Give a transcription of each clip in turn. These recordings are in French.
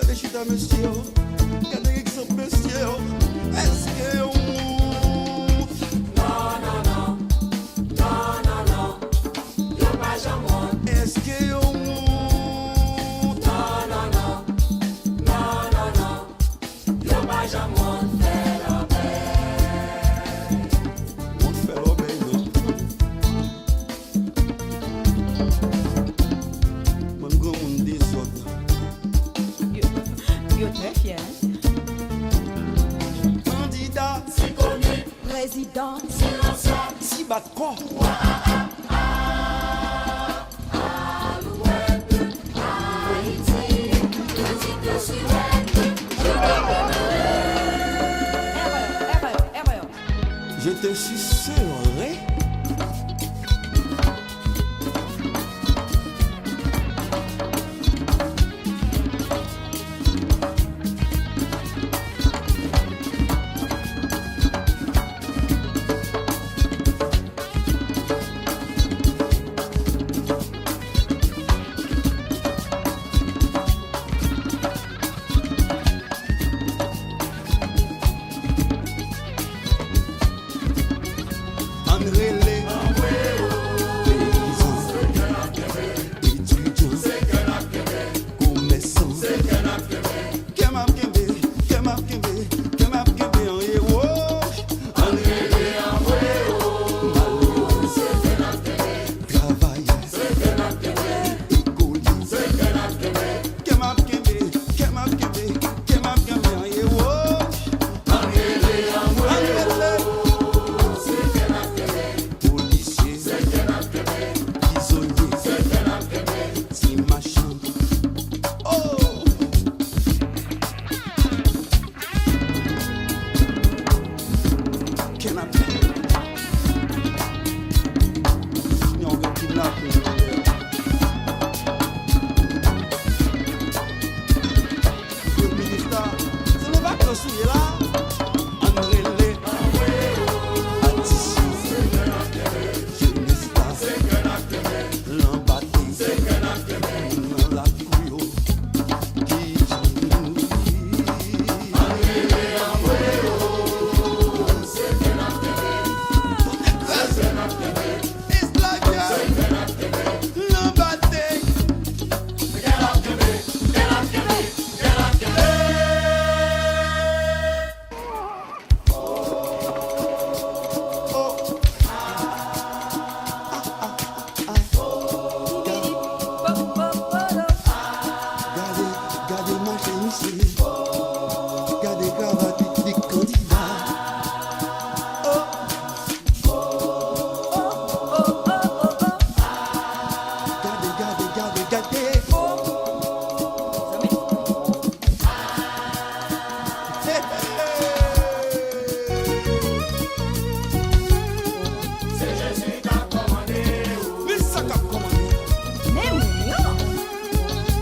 Gade chita monsieur, gade exemple monsieur, est-ce que on Non, non, non, non, non, non, yo pas jamais. est-ce que on Non, non, non, non, non, non, yo pas jamais fait la paix. on fait l'obéir non. Mon grand monde des autres. Yo très fier. Candidat, C'est connu, Président, silencieux, si bat quoi? erreur. Je te sucerai. André les paysans, étudiants, commerçants, Kemap Kembe, en héros. André les malheureux, travailleurs, écoliers, Kemap Kembe, en héros. André les policiers, prisonniers, si machin. Oh! Can I be? Y'all gonna keep knocking on there. Le ministre, c'est le vacances où il est là. André les Atissou, jeunesse l'embâté, dans la couille, qui It's like l'embâté. Oh, gardez ma chemise, gardez cravate des candidats. Gardez. c'est Jésus qui a commandé, Mais ça qu'a commandé. Nem mignon.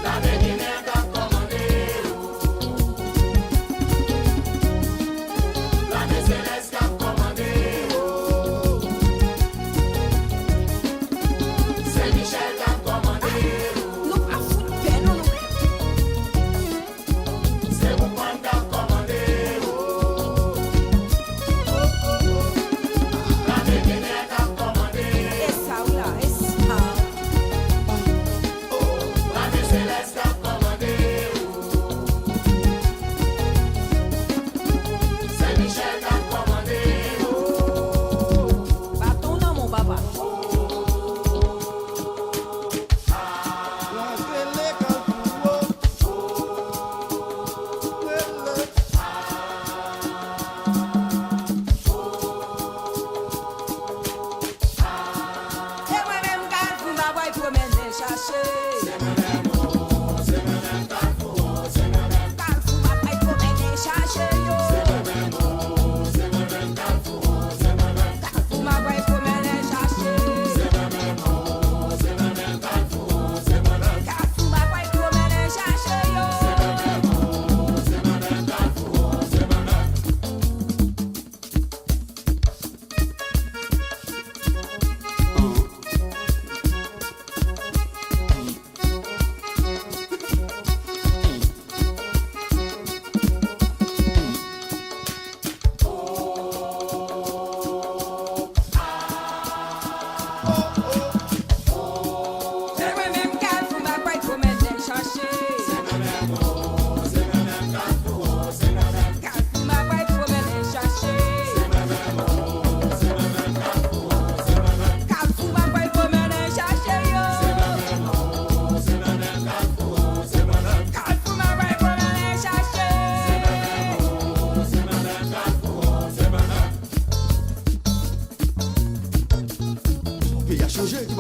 la bénédiction qui a commandé,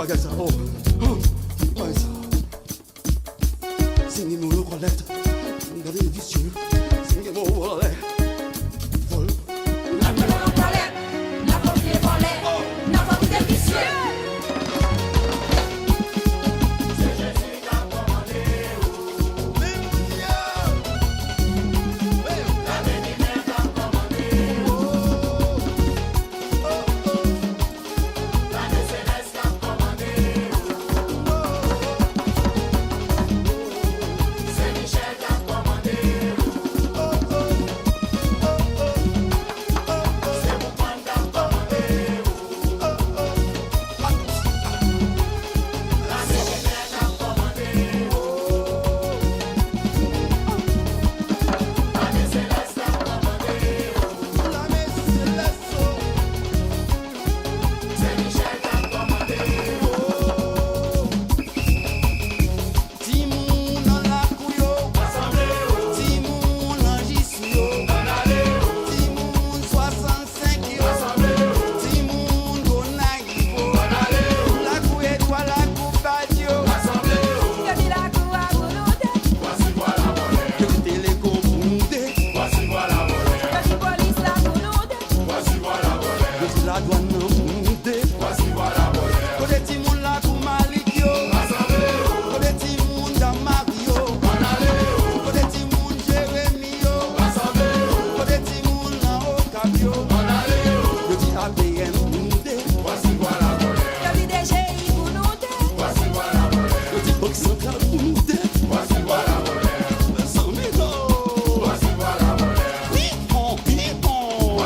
bagage ça. Oh, ouais ça. Signe nous le collecte. Regardez les vicieux. Signe mon volet. Vol. La colère, la pompier volée, la pompe des vicieux. C'est Jésus qui a commandé. La bénédiction qui a commandé. La décéleste qui a commandé. C'est Michel qui a commandé. C'est mon point qui a commandé. La séminaire qui a commandé. La décéleste qui a commandé. C'est Michel qui a commandé. Timoun dans la couille, Timoun en Jissio, Timoun 65 yo, Timoun Gonaïvo, la couille toi la coupe patio, que télécommandé, que la douane moundé, que Timoun la coupe Malikio, que Timoun Damario, que Timoun Jérémio, que Timoun la Okabio, que ti APN moundé, que ti Banque Centrale moundé, 100 000 Nippon, Nippon,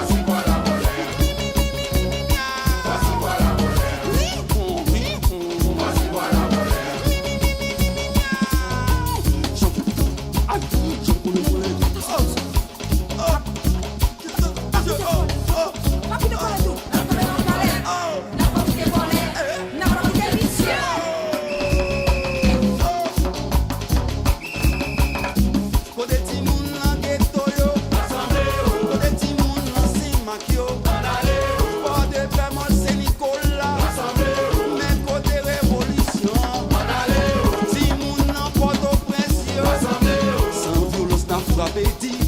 Sans violence n'a frappé dit.